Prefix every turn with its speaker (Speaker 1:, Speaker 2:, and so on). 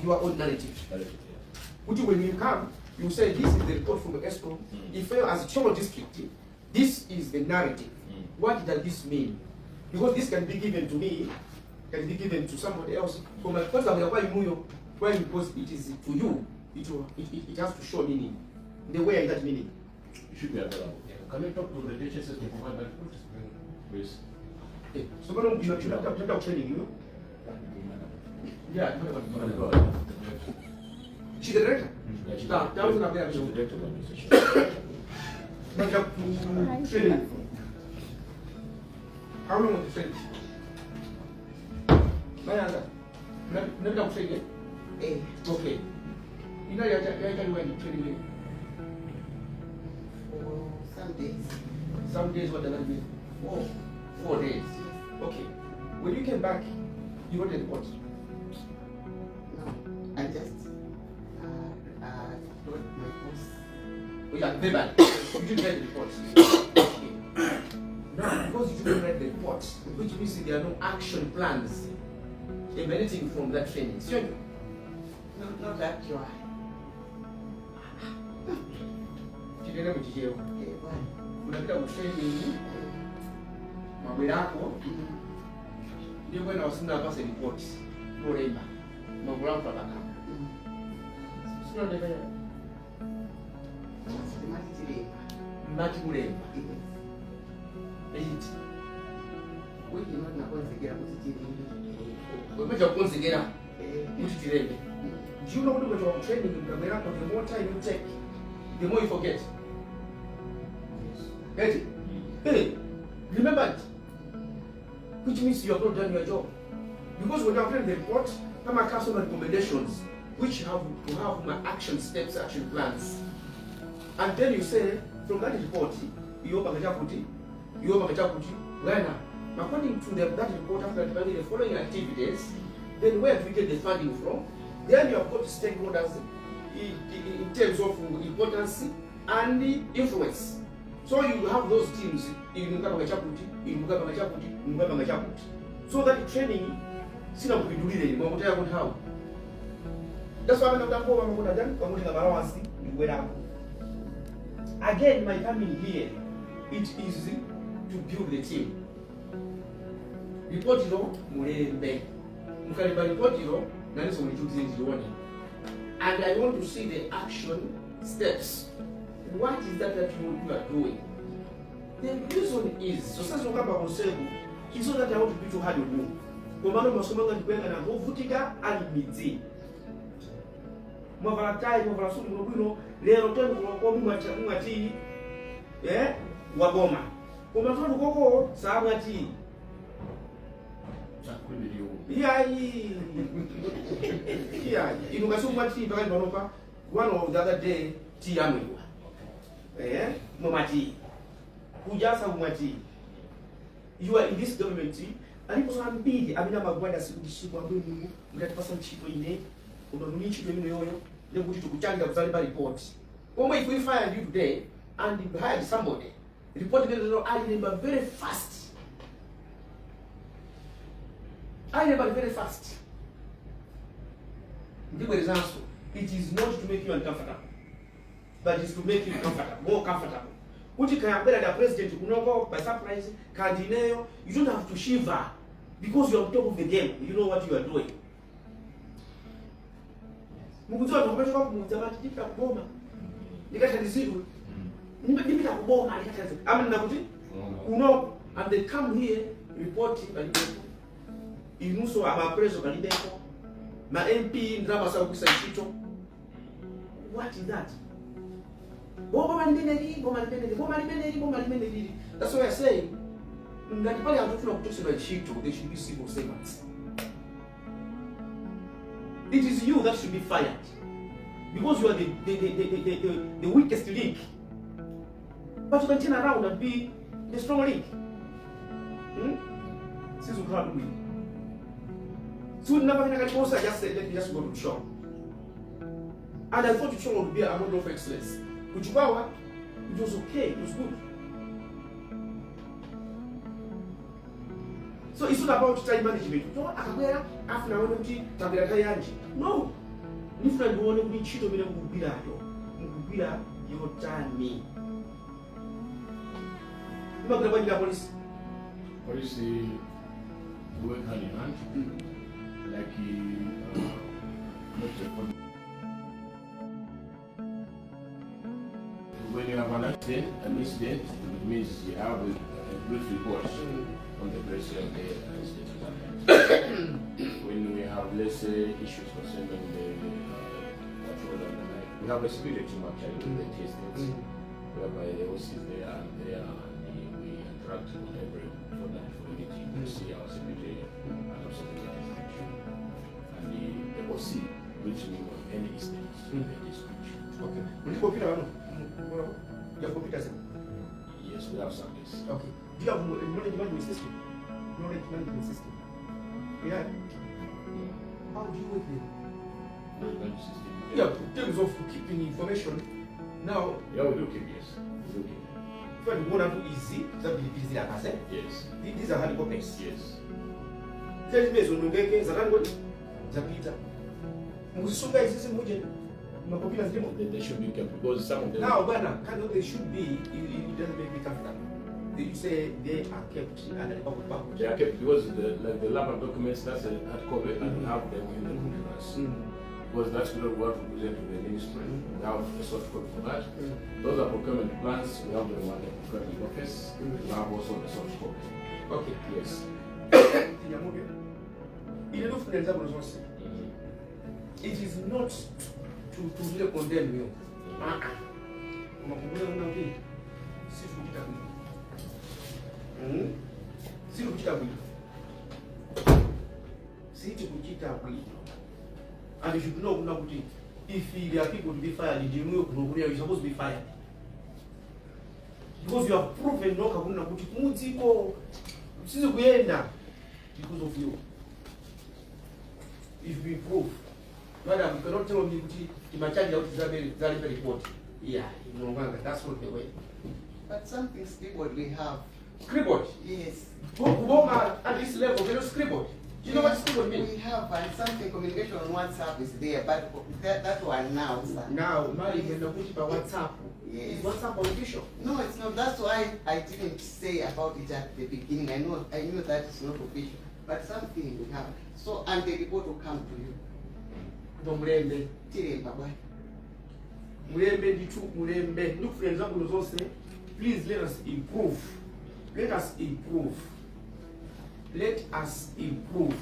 Speaker 1: your own narrative. Which when you come, you say this is the report from the ESCO. If you as a Thyolo district, this is the narrative. What does this mean? Because this can be given to me, can be given to somebody else. Because it is to you, it has to show meaning. The way I that meaning.
Speaker 2: It should be available. Can you talk to the DHS to provide that, please?
Speaker 1: So you have training, you know? Yeah, she's the director. That was not there.
Speaker 2: She's the director of the administration.
Speaker 1: But you have to training. How long was the training? My answer. Never done training. Okay. You know, you went to training
Speaker 3: for some days.
Speaker 1: Some days, what does that mean? 4 days. Okay. When you came back, you wrote a report.
Speaker 3: No, I just wrote my post.
Speaker 1: Oh, yeah, verbal. You didn't write the report. Okay. Now, because you didn't write the report, which means there are no action plans emanating from that training. So,
Speaker 3: No, not that you are.
Speaker 1: you didn't know jail.
Speaker 3: Why?
Speaker 1: Unapita kutraining mambo yako ndio kwenda wasinda pasa report Loremba mambo yako baka sio ndio mati Loremba eight
Speaker 3: wewe ndio unakonzekera kuzitiri
Speaker 1: wewe kukonzekera kutitirebe do you know what you are training mambo yako the more time you take the more you forget. Get it? Hey, remember it. Which means you have not done your job. Because when you have written the report, come across some recommendations which have to have my action steps, action plans. And then you say, from that report, you open when according to that report, after defining the following activities, then where do we get the funding from? Then you have got stakeholders in terms of importance and influence. So you have those teams in Mugaba Chaputi, so that training sina kupindulile mambo yako how. That's why I'm not going to done coming allowance again my coming here it is to build the team. Report ilo mulembe. Mukaliba report ilo nani so mlichukizione. And I want to see the action steps. What is that you are doing? The reason is, so since you come back on Sebu, it's not that I want to be too hard on you. Komano masomanga dipenda na vutika and midzi. Mwavala tai, mwavala suli mwino, lero tenu kwa mwati, waboma. Komano koko, saa mwati. Yai. Inukasu mwati, baka mbanoka, one of the other day, tiyamwe. Momati. Kujasa umati. You are in this government. Aliposema mbili amina magwanda sikudishikwa mbili mtatipasa mchito ine unanuni chito ine yoyo ndio kuti tukuchanga kuzalipa report. Koma if we fired you today and you hired somebody report them I remember very fast. I remember very fast. Ndiko results. It is not to make you uncomfortable, but it's to make you comfortable, more comfortable. Uti kayambela the president kunoko by surprise kandineyo, you don't have to shiver because you are on top of the game. You know what you are doing. Mukuzwa ndokwesha kwa kumuzabati dipita kuboma. Nikata dizidu. Dipita kuboma nikata. Amen nakuti? Uno and they come here reporting balibeko. Inuso abapreso balibeko. Ma MP ndraba sa ukisa chito. What is that? That's why I say that people are talking about Chito, they should be civil servants. It is you that should be fired because you are the weakest link. But you can turn around and be the strong link. Since you can't win. So never think I just said let me just go to show. And I thought the show would be a model of excellence. Which power? It was okay, it was good. So it's not about time management. No. ndifuna ndione kuti ntchito imene mukugwirayo mukugwira yotani. Imagwira bwanji la polisi?
Speaker 2: Policy work hand in hand, like when you have an accident, an incident, it means you have a brief report on the place of the incident. When we have, let's say, issues concerning the patrol and the like, we have a spirit team actually with the testings, whereby the OC is there and we interact with every for unity to see our secretary and also the and the OC reaching on any instance in the district.
Speaker 1: Okay. Will you copy that? You have computers?
Speaker 2: Yes, we have some this.
Speaker 1: Okay. Do you have knowledge management system? Knowledge management system? Yeah. How do you work there?
Speaker 2: Management system.
Speaker 1: Yeah, in terms of keeping information. Now,
Speaker 2: Yeah, we do keep, yes. We do keep.
Speaker 1: if you go down to easy, that will be easy like I said.
Speaker 2: Yes.
Speaker 1: These are hard copies.
Speaker 2: Yes.
Speaker 1: Tell me, so no get Zarango, Zapita. Musunga is this in computers demo.
Speaker 2: They should be kept because some of them.
Speaker 1: Now, Ghana, they should be, it doesn't make me comfortable. They say they are kept at the back.
Speaker 2: They are kept because the lab of documents, that's a hard copy and we have them in the computers. Because that's what we present to the ministry. We have a soft copy for that. Those are procurement plans, we have the one in the procurement office. We have also the soft copy.
Speaker 1: Okay.
Speaker 2: Yes.
Speaker 1: It is not to really condemn you. And you should know if there are people to be fired, you're supposed to be fired. Because you have proven no kabuna kuti kumudziko sizi kuyenda because of you. If we prove, madam, you cannot tell me kuti imacharge out Zari report. Yeah, no longer. That's not the way.
Speaker 3: But something scribbled we have.
Speaker 1: Scribbled.
Speaker 3: Yes.
Speaker 1: Kubonga at this level, you know scribbled. Do you know what scribbled means?
Speaker 3: We have, and something communication on WhatsApp is there, but that one now, sir.
Speaker 1: Now, Mary, when you put it on WhatsApp,
Speaker 3: Yes.
Speaker 1: is WhatsApp official?
Speaker 3: No, it's not. That's why I didn't say about it at the beginning. I knew that it's not official, but something we have. So, and the report will come to you.
Speaker 1: Mulembe.
Speaker 3: Bye-bye.
Speaker 1: Mulembe, Mulembe. Look, for example, also say, please let us improve. Let us improve. Let us improve.